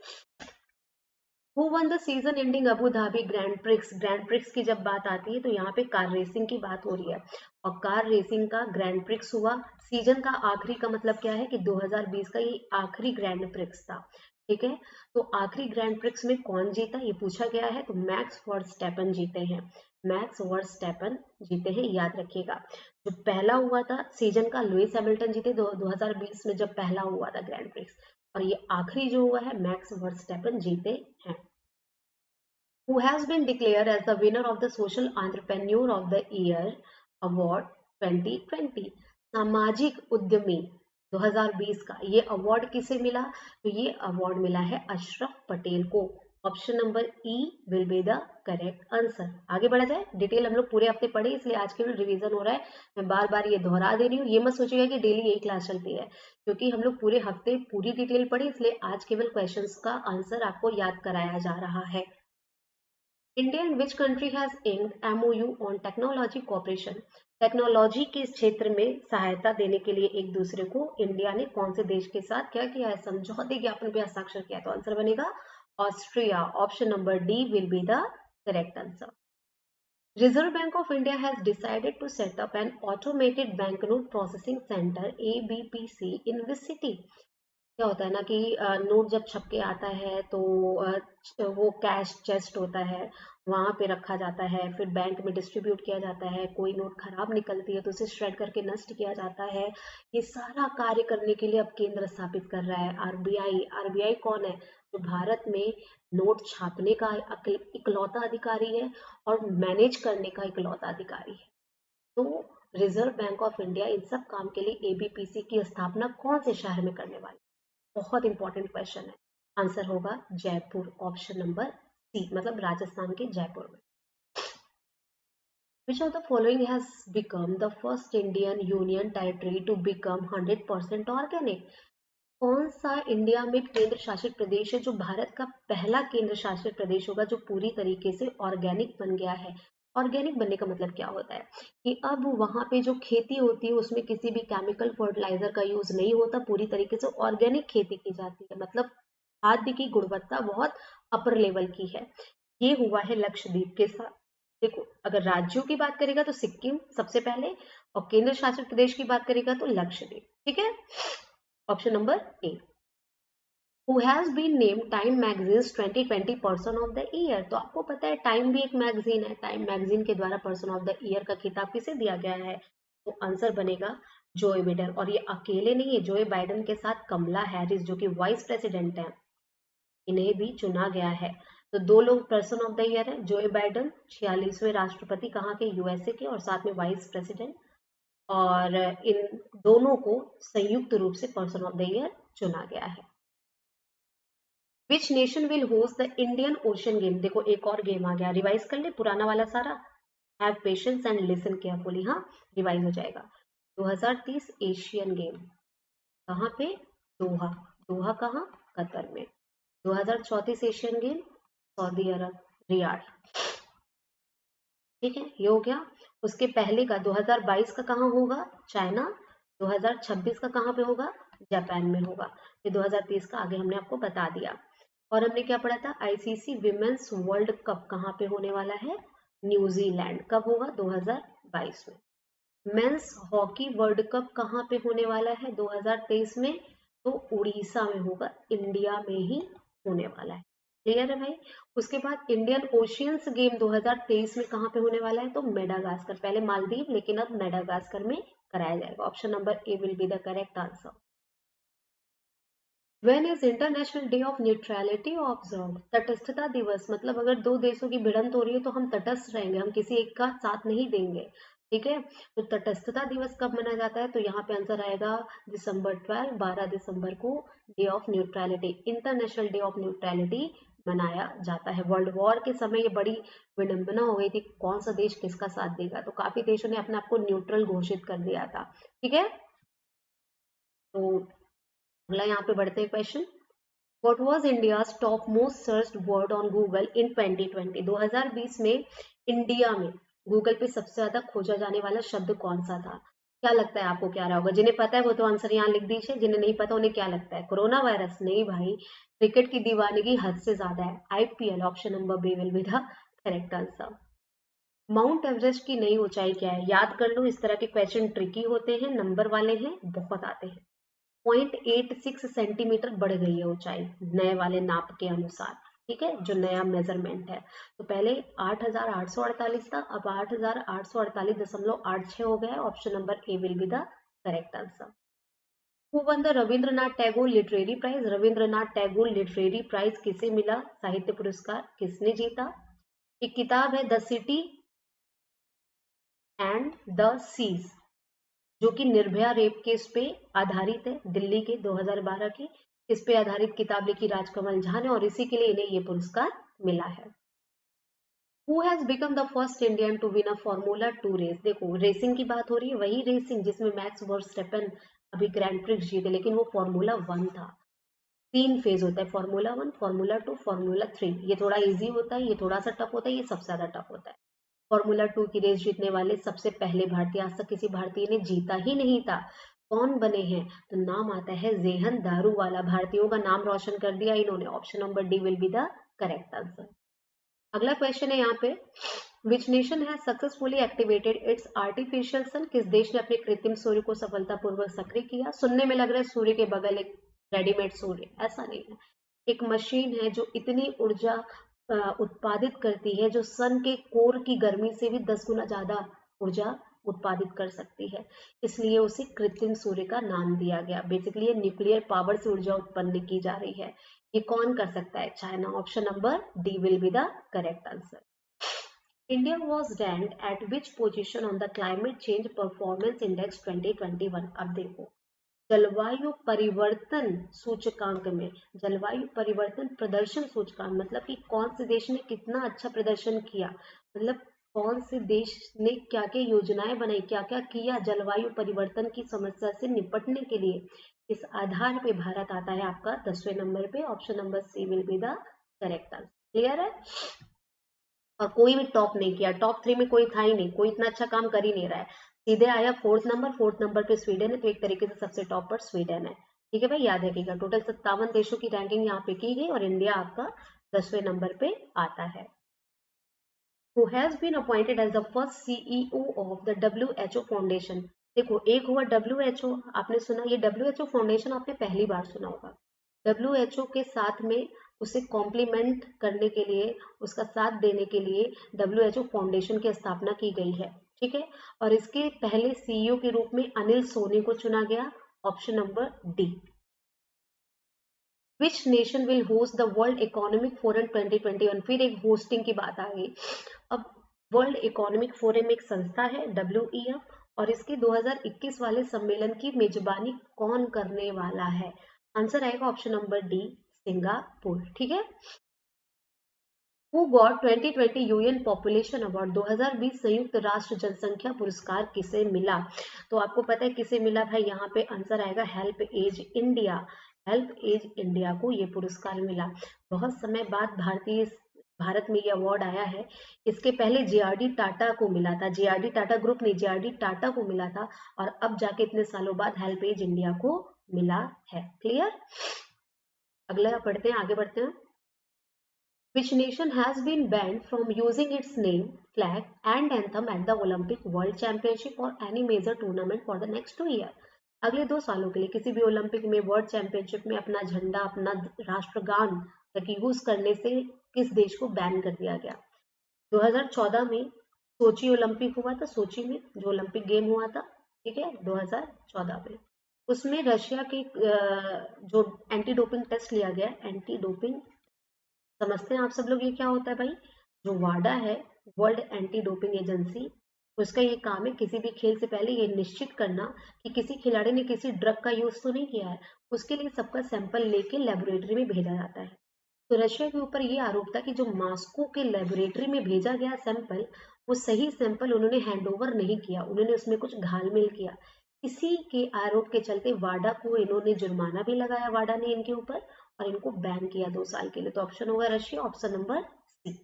who won the season ending Abu Dhabi grand prix? Grand prix की जब बात आती है तो यहाँ पे कार रेसिंग की बात हो रही है, और कार रेसिंग का ग्रैंड प्रिक्स हुआ। सीजन का आखिरी का मतलब क्या है कि 2020 का ये आखिरी ग्रैंड प्रिक्स था। ठीक है, तो आखिरी ग्रैंड प्रिक्स में कौन जीता ये पूछा गया है, तो मैक्स वर्स्टैपन जीते हैं। मैक्स वर्स्टैपन जीते हैं, याद रखिएगा। जो पहला हुआ था सीजन का, लुइस हैमिल्टन जीते 2020 में जब पहला हुआ था ग्रैंड प्रिक्स, और ये आखिरी जो हुआ है मैक्स वर्स्टैपन जीते हैं। Who has been declared as the winner of the Social Entrepreneur of the Year Award 2020? सामाजिक उद्यमी 2020 का ये अवार्ड किसे मिला? तो ये अवार्ड मिला है अशरफ पटेल को। Option number E will be the correct answer. आगे बढ़ा जाए, डिटेल हम लोग पूरे हफ्ते पढ़े, इसलिए आज केवल रिवीजन हो रहा है। मैं बार बार ये दोहरा दे रही हूँ, ये मत सोचिएगा कि डेली यही क्लास चलती है, क्योंकि हम लोग पूरे हफ्ते पूरी डिटेल पढ़े, इसलिए आज केवल क्वेश्चंस का आंसर आपको याद कराया जा रहा है। India and which country has inked MOU on technology cooperation? Technology के इस क्षेत्र में सहायता देने के लिए एक दूसरे को इंडिया ने कौन से देश के साथ क्या किया है? समझौते ज्ञापन पे हस्ताक्षर किया। तो आंसर बनेगा Austria. Option number D will be the correct answer. Reserve Bank of India has decided to set up an automated banknote processing center ABPC in which city? क्या होता है ना कि नोट जब छप के आता है तो वो कैश चेस्ट होता है, वहां पे रखा जाता है, फिर बैंक में डिस्ट्रीब्यूट किया जाता है। कोई नोट खराब निकलती है तो उसे श्रेड करके नष्ट किया जाता है। ये सारा कार्य करने के लिए अब केंद्र स्थापित कर रहा है आरबीआई। आरबीआई कौन है? जो भारत में नोट छापने का इकलौता अधिकारी है और मैनेज करने का इकलौता अधिकारी है। तो reserve bank of India in सब काम के लिए एबीपीसी की स्थापना कौन से शहर में करने वाली? बहुत इंपॉर्टेंट क्वेश्चन है। आंसर होगा जयपुर। ऑप्शन नंबर सी, मतलब राजस्थान के जयपुर में। Which of the following has become the first Indian Union territory to become 100% organic? कौन सा इंडिया में केंद्र शासित प्रदेश है जो भारत का पहला केंद्र शासित प्रदेश होगा जो पूरी तरीके से ऑर्गेनिक बन गया है? ऑर्गेनिक बनने का मतलब क्या होता है कि अब वहां पे जो खेती होती है उसमें किसी भी केमिकल फर्टिलाइजर का यूज नहीं होता, पूरी तरीके से ऑर्गेनिक खेती की जाती है, मतलब खाद्य की गुणवत्ता बहुत अपर लेवल की है। ये हुआ है लक्षद्वीप के साथ। देखो, अगर राज्यों की बात करेगा तो सिक्किम सबसे पहले, और केंद्र शासित प्रदेश की बात करेगा तो लक्षद्वीप। ठीक है, option number A. Who has been named Time Magazine's 2020 Person of the Year? तो आपको पता है टाइम भी एक मैगजीन है, टाइम मैगजीन के द्वारा पर्सन ऑफ द ईयर का खिताब किसे दिया गया है? तो आंसर बनेगा जोए बिडेन। और ये अकेले नहीं है, जोए बाइडेन के साथ कमला हैरिस जो कि वाइस प्रेसिडेंट है, इन्हें भी चुना गया है। तो दो लोग पर्सन ऑफ द ईयर है, जोए बाइडेन 46वें राष्ट्रपति कहाँ के? यूएसए के, और साथ में वाइस प्रेसिडेंट, और इन दोनों को संयुक्त रूप से पर्सन ऑफ द ईयर चुना गया है। Which nation will host the Indian ocean game? देखो एक और गेम आ गया, रिवाइज कर ले पुराना वाला सारा। Have patience and listen carefully, हाँ रिवाइज हो जाएगा। 2030 एशियन गेम कहाँ पे? दोहा। दोहा कहाँ? कतर में। 2034 एशियन गेम सऊदी अरब, रियाद। ठीक है, ये हो गया। उसके पहले का 2022 का कहाँ होगा? चाइना। 2026 का कहाँ पे होगा? जापान में होगा। ये 2030 का आगे हमने आपको बता दिया। और हमने क्या पढ़ा था? आईसीसी विमेंस वर्ल्ड कप कहाँ पे होने वाला है? न्यूजीलैंड। कब होगा? 2022 में। मेंस हॉकी वर्ल्ड कप कहाँ पे होने वाला है 2023 में? तो उड़ीसा में होगा, इंडिया में ही होने वाला है। क्लियर है भाई? उसके बाद इंडियन ओशियंस गेम 2023 में कहाँ पे होने वाला है? तो मेडागास्कर। पहले मालदीव, लेकिन अब मेडागास्कर में कराया जाएगा। Option number A will be the correct answer. When is international day of neutrality observe? तटस्थता दिवस, मतलब अगर दो देशों की भिड़ंत हो रही है तो हम तटस्थ रहेंगे, हम किसी एक का साथ नहीं देंगे। ठीक है, तो तटस्थता दिवस कब मनाया जाता है? तो यहाँ पे आंसर आएगा दिसंबर 12 दिसंबर को day of neutrality, international day of neutrality मनाया जाता है। वर्ल्ड वॉर के समय ये बड़ी विडंबना हो गई थी, कौन सा देश किसका साथ देगा, तो काफी देशों ने अपने आप को न्यूट्रल घोषित कर दिया था। ठीक है, तो अगला यहाँ पे बढ़ते हैं question. What was India's top most searched word on Google in 2020? 2020 में इंडिया में गूगल पे सबसे ज्यादा खोजा जाने वाला शब्द कौन सा था? क्या लगता है आपको क्या रहा होगा? जिन्हें पता है वो तो आंसर यहाँ लिख दीजिए, जिन्हें नहीं पता उन्हें क्या लगता है? Corona virus? नहीं भाई, क्रिकेट की दीवानगी हद से ज्यादा है, IPL. Option number B will be the correct answer. Mount Everest की नई ऊंचाई क्या है? याद कर लो, इस तरह के क्वेश्चन ट्रिकी होते हैं, नंबर वाले हैं, बहुत आते हैं। 0.86 सेंटीमीटर बढ़ गई है ऊंचाई नए वाले नाप के अनुसार। ठीक है, जो नया मेजरमेंट है। तो पहले 8,848 था, अब 8,848.86 हो गया है। Option number A will be the correct answer. Who won the Rabindranath Tagore literary prize? Rabindranath Tagore literary prize किसे मिला? साहित्य पुरस्कार किसने जीता? एक किताब है the city and the seas, जो कि निर्भया रेप केस पे आधारित है, दिल्ली के 2012 की। इस पे आधारित किताब लिखी राजकमल झा ने, और इसी के लिए इन्हें ये पुरस्कार मिला है। Who has become the first Indian to win a Formula 2 race? देखो रेसिंग की बात हो रही है, वही रेसिंग जिसमें मैक्स वर्स्टेपन अभी ग्रैंड प्रिक्स जीते, लेकिन वो फॉर्मूला 1 था। 3 फेज होता है, फॉर्मूला 1, फॉर्मूला 2, फॉर्मूला 3। ये थोड़ा इजी होता है, ये थोड़ा सा टफ होता है, ये सबसे ज्यादा टफ होता है। फॉर्मूला 2 की रेस जीतने वाले सबसे पहले भारतीय, आज तक किसी भारतीय ने जीता ही नहीं था। कौन बने हैं? तो नाम आता है जेहन दारूवाला, भारतीयों का नाम रोशन कर दिया इन्होंने। Option number D will be the correct answer. अगला क्वेश्चन है यहाँ पे, which nation has successfully activated its artificial sun? किस देश ने अपने कृत्रिम सूर्य को सफलतापूर्वक सक्रिय किया? सुनने में लग रहा है सूर्य के बगल एक रेडीमेड सूर्य, ऐसा नहीं है। एक मशीन है जो इतनी ऊर्जा उत्पादित करती है, जो सन के कोर की गर्मी से भी 10 गुना ज्यादा ऊर्जा उत्पादित कर सकती है, इसलिए उसे कृत्रिम सूर्य का नाम दिया गया। बेसिकली ये न्यूक्लियर पावर से ऊर्जा उत्पन्न की जा रही है। ये कौन कर सकता है? China. Option number D will be the correct answer. India was ranked eight which position on the climate change performance index 2021? अब देखो, जलवायु परिवर्तन सूचकांक में, जलवायु परिवर्तन प्रदर्शन सूचकांक, मतलब कि कौन से देश ने कितना अच्छा प्रदर्शन किया, मतलब कौन से देश ने क्या क्या योजनाएं बनाई, क्या क्या किया जलवायु परिवर्तन की समस्या से निपटने के लिए, इस आधार पे भारत आता है आपका 10वें नंबर पे। Option number C will be the correct answer. Clear है? और कोई भी टॉप नहीं किया, टॉप 3 में कोई था ही नहीं, कोई इतना अच्छा काम कर ही नहीं रहा है, सीधे आया 4th नंबर पे स्वीडन है, तो एक तरीके से सबसे टॉप पर स्वीडन है। ठीक है भाई, याद रखिएगा टोटल 57 देशों की रैंकिंग यहाँ पे की गई और इंडिया आपका 10वें नंबर पे आता है। Who has been appointed as the first CEO of the WHO Foundation? देखो, एक हुआ WHO, आपने सुना, ये WHO फाउंडेशन आपने पहली बार सुना होगा। WHO के साथ में उसे कॉम्प्लीमेंट करने के लिए, उसका साथ देने के लिए WHO फाउंडेशन की स्थापना की गई है। ठीक है, और इसके पहले CEO के रूप में अनिल सोनी को चुना गया। Option number D. Which nation will host the world economic forum 2021? फिर एक होस्टिंग की बात आ गई। अब वर्ल्ड इकोनॉमिक फोरम एक संस्था है WEF, और इसके 2021 वाले सम्मेलन की मेजबानी कौन करने वाला है? आंसर आएगा ऑप्शन नंबर डी, सिंगापुर। ठीक है। Who got 2020 UN population award? 2020 संयुक्त राष्ट्र जनसंख्या पुरस्कार किसे मिला? तो आपको पता है किसे मिला भाई, यहाँ पे आंसर आएगा HelpAge India. HelpAge India को ये पुरस्कार मिला। बहुत समय बाद भारत में ये अवार्ड आया है। इसके पहले JRD टाटा को मिला था, JRD टाटा ग्रुप नहीं, JRD टाटा को मिला था, और अब जाके इतने सालों बाद हेल्प एज इंडिया को मिला है। क्लियर? अगला पढ़ते हैं, आगे बढ़ते हैं। Which nation has been banned from using its name, flag and anthem at the Olympic, World Championship or any major tournament for the next 2 years? अगले 2 सालों के लिए किसी भी ओलंपिक में, वर्ल्ड चैंपियनशिप में अपना झंडा, अपना राष्ट्रगान तक यूज करने से किस देश को बैन कर दिया गया? 2014 में सोची ओलंपिक हुआ था, सोची में जो ओलंपिक गेम हुआ था, ठीक है, 2014 में, उसमें रशिया के जो एंटी डोपिंग टेस्ट लिया गया, एंटी डोपिंग, समझते हैं आप सब लोग ये क्या होता है भाई? जो वाडा है, वर्ल्ड एंटी डोपिंग एजेंसी, उसका ये काम है किसी भी खेल से पहले ये निश्चित करना कि किसी खिलाड़ी ने किसी ड्रग का यूज तो नहीं किया है। उसके लिए सबका सैंपल लेके लेबोरेटरी में भेजा जाता है। तो रशिया के ऊपर ये आरोप था कि जो मॉस्को के लेबोरेटरी में भेजा गया सैंपल, वो सही सैंपल उन्होंने हैंडओवर नहीं किया, उन्होंने उसमें कुछ घालमेल किया। इसी के आरोप के चलते वाडा को इन्होंने जुर्माना भी लगाया, वाडा ने इनके ऊपर, और इनको बैन किया 2 साल के लिए। तो ऑप्शन होगा Russia, option number C.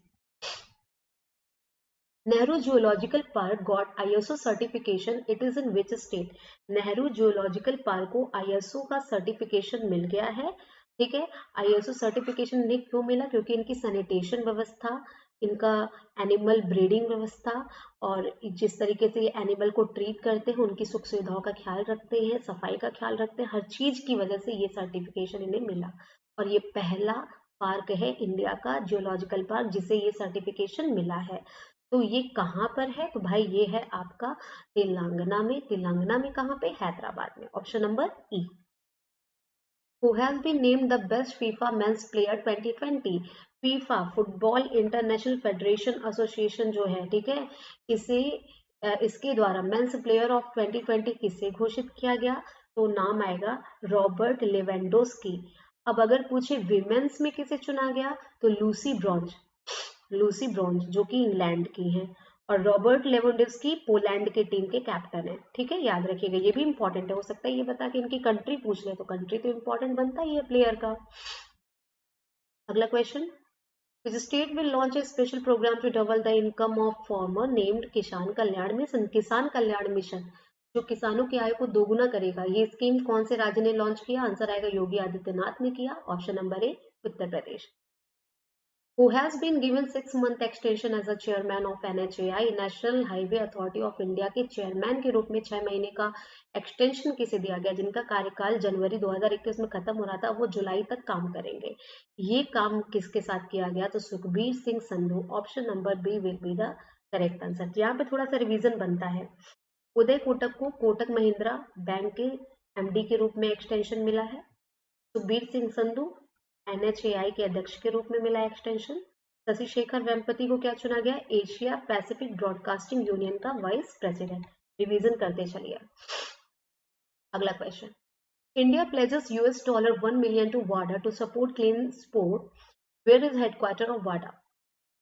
Nehru zoological park got ISO certification, it is in which state? Nehru zoological park को ISO का सर्टिफिकेशन मिल गया है। ठीक है, ISO सर्टिफिकेशन इन्हें क्यों मिला? क्योंकि इनकी सैनिटेशन व्यवस्था, इनका एनिमल ब्रीडिंग व्यवस्था, और जिस तरीके से ये एनिमल को ट्रीट करते हैं, उनकी सुख सुविधाओं का ख्याल रखते हैं, सफाई का ख्याल रखते हैं, हर चीज की वजह से ये सर्टिफिकेशन इन्हें मिला। और ये पहला पार्क है इंडिया का, जियोलॉजिकल पार्क, जिसे ये सर्टिफिकेशन मिला है। तो ये कहाँ पर है? तो भाई ये है आपका तेलंगाना में। तेलंगाना में कहाँ पे? हैदराबाद में। Option number E. Who has been named the best FIFA men's player 2020? FIFA, football international federation association जो है, ठीक है, इसे इसके द्वारा मेंस प्लेयर ऑफ 2020 किसे घोषित किया गया? तो नाम आएगा रॉबर्ट लेवेंडोस्की। अब अगर पूछे विमेंस में किसे चुना गया, तो लूसी ब्रॉन्ज जो कि इंग्लैंड की हैं, और रॉबर्ट लेवेंडोस्की पोलैंड के टीम के कैप्टन है। ठीक है, याद रखिएगा, ये भी इंपॉर्टेंट है, हो सकता है ये बता के इनकी कंट्री पूछ ले, तो कंट्री तो इंपॉर्टेंट बनता ही है प्लेयर का। अगला question, which state will launch a special program to double the income of farmer named किसान कल्याण मिशन? किसान कल्याण मिशन जो किसानों की आय को दोगुना करेगा, ये स्कीम कौन से राज्य ने लॉन्च किया? आंसर आएगा योगी आदित्यनाथ ने किया। Option number A, Uttar Pradesh. Who has been given 6-month extension as a chairman of NHAI, national highway authority of India के चेयरमैन के रूप में 6 महीने का एक्सटेंशन किसे दिया गया? जिनका कार्यकाल जनवरी 2021 में खत्म हो रहा था, वो जुलाई तक काम करेंगे। ये काम किसके साथ किया गया? तो Sukhbir Singh Sandhu. Option number B will be the correct answer. यहाँ पे थोड़ा सा रिवीजन बनता है। उदय कोटक को कोटक महिंद्रा बैंक के MD के रूप में एक्सटेंशन मिला है। सुखबीर सिंह संधू NHAI के अध्यक्ष के रूप में मिला एक्सटेंशन। शशि शेखर वेम्पति को क्या चुना गया? एशिया पैसिफिक ब्रॉडकास्टिंग यूनियन का वाइस प्रेसिडेंट। रिवीजन करते चलिए। अगला question, India pledges $1 million to WADA to support clean sport. Where is headquarter of WADA?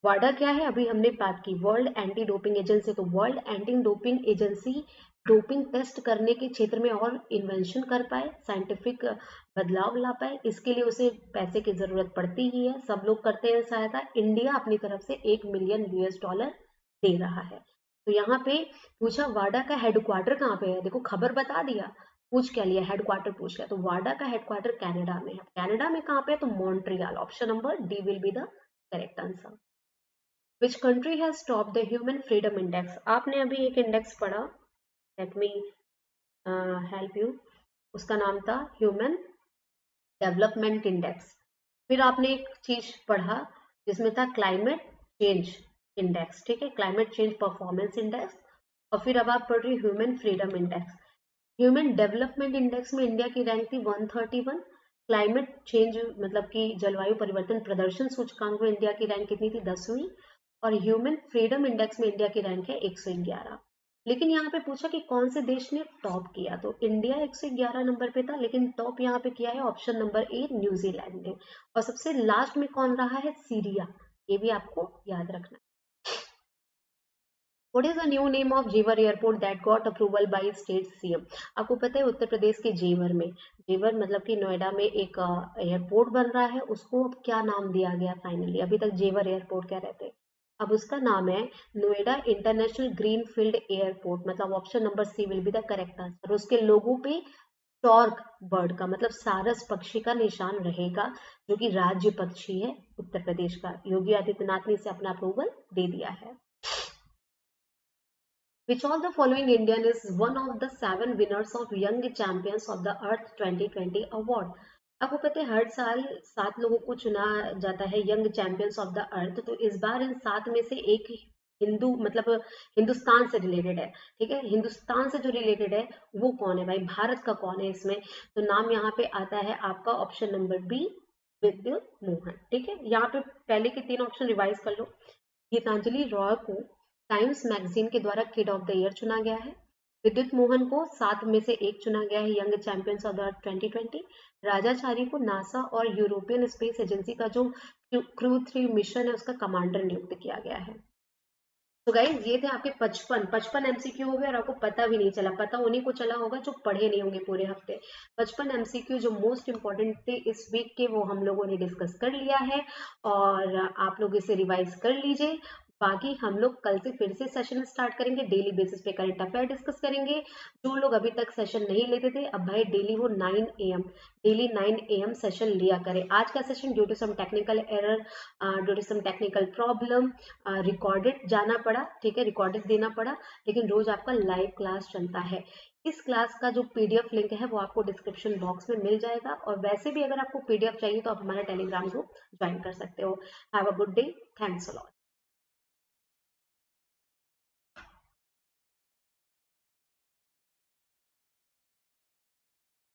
वाडा क्या है, अभी हमने बात की, वर्ल्ड एंटी डोपिंग एजेंसी। तो world anti doping agency doping test करने के क्षेत्र में और इन्वेंशन कर पाए, साइंटिफिक बदलाव ला पाए, इसके लिए उसे पैसे की जरूरत पड़ती ही है। सब लोग करते हैं सहायता, इंडिया अपनी तरफ से $1 मिलियन दे रहा है। तो यहाँ पे पूछा वाडा का हेडक्वार्टर कहाँ पे है, देखो खबर बता दिया, पूछ क्या लिया, हेडक्वार्टर पूछ लिया। तो वाडा का हेडक्वार्टर कनाडा में है। कनाडा में कहाँ पे है, तो Montreal. Option number D will be the correct answer. Which country has top the human freedom index. आपने अभी एक इंडेक्स पढ़ा, लेट मी हेल्प यू, उसका नाम था ह्यूमन डेवलपमेंट इंडेक्स। फिर आपने एक चीज पढ़ा जिसमें था क्लाइमेट चेंज इंडेक्स, ठीक है, क्लाइमेट चेंज परफॉर्मेंस इंडेक्स। और फिर अब आप पढ़ रही human freedom index. Human development index में इंडिया की रैंक थी 131। क्लाइमेट चेंज मतलब कि जलवायु परिवर्तन प्रदर्शन सूचकांक में इंडिया की रैंक कितनी थी, 10वीं। और ह्यूमन फ्रीडम इंडेक्स में इंडिया की रैंक है 111। लेकिन यहाँ पे पूछा कि कौन से देश ने टॉप किया, तो इंडिया 111 नंबर पे था, लेकिन टॉप यहाँ पे किया है ऑप्शन नंबर ए, न्यूजीलैंड ने। और सबसे लास्ट में कौन रहा है, सीरिया। ये भी आपको याद रखना। What is the new name of जेवर airport that got approval by state CM. आपको पता है उत्तर प्रदेश के जेवर में, जेवर मतलब कि नोएडा में एक एयरपोर्ट बन रहा है, उसको अब क्या नाम दिया गया फाइनली, अभी तक जेवर एयरपोर्ट क्या रहते, अब उसका नाम है Noida international green field airport. मतलब option number C will be the correct answer. उसके लोगों पे टॉर्क बर्ड का मतलब सारस पक्षी का निशान रहेगा, जो कि राज्य पक्षी है उत्तर प्रदेश का। योगी आदित्यनाथ ने इसे अपना अप्रूवल दे दिया है। Which of the following Indian is one of the 7 winners of Young Champions of the Earth 2020 award? आपको पता है हर साल 7 लोगों को चुना जाता है young champions of the earth. तो इस बार इन 7 में से एक हिंदू मतलब हिंदुस्तान से रिलेटेड है, ठीक है, हिंदुस्तान से जो रिलेटेड है वो कौन है भाई, भारत का कौन है इसमें। तो नाम यहाँ पे आता है आपका ऑप्शन नंबर बी, विद्युत मोहन। ठीक है, यहाँ पे पहले के 3 ऑप्शन रिवाइज कर लो। गीतांजलि रॉय को टाइम्स मैगजीन के द्वारा किड ऑफ द ईयर चुना गया है। विद्युत मोहन को 7 में से एक चुना गया है young champions of the earth 2020। Rajachari को नासा और यूरोपियन स्पेस एजेंसी का जो क्रू 3 मिशन है उसका कमांडर नियुक्त किया गया है। तो गाइज ये थे आपके 55 एमसीक्यू हो गए, और आपको पता भी नहीं चला, पता उन्हीं को चला होगा जो पढ़े नहीं होंगे पूरे हफ्ते। 55 एमसीक्यू जो मोस्ट इंपॉर्टेंट थे इस वीक के वो हम लोगों ने डिस्कस कर लिया है, और आप लोग इसे रिवाइज कर लीजिए। बाकी हम लोग कल से फिर से सेशन स्टार्ट करेंगे, डेली बेसिस पे करंट अफेयर डिस्कस करेंगे। जो लोग अभी तक सेशन नहीं लेते थे, अब भाई डेली वो 9 AM डेली 9 AM सेशन लिया करें। आज का session due to some technical error, due to some technical problem recorded जाना पड़ा, ठीक है, रिकॉर्डेड देना पड़ा, लेकिन रोज आपका लाइव क्लास चलता है। इस क्लास का जो पीडीएफ लिंक है वो आपको डिस्क्रिप्शन बॉक्स में मिल जाएगा, और वैसे भी अगर आपको पीडीएफ चाहिए तो आप हमारा टेलीग्राम ग्रुप ज्वाइन कर सकते हो। Have a good day, thanks a lot.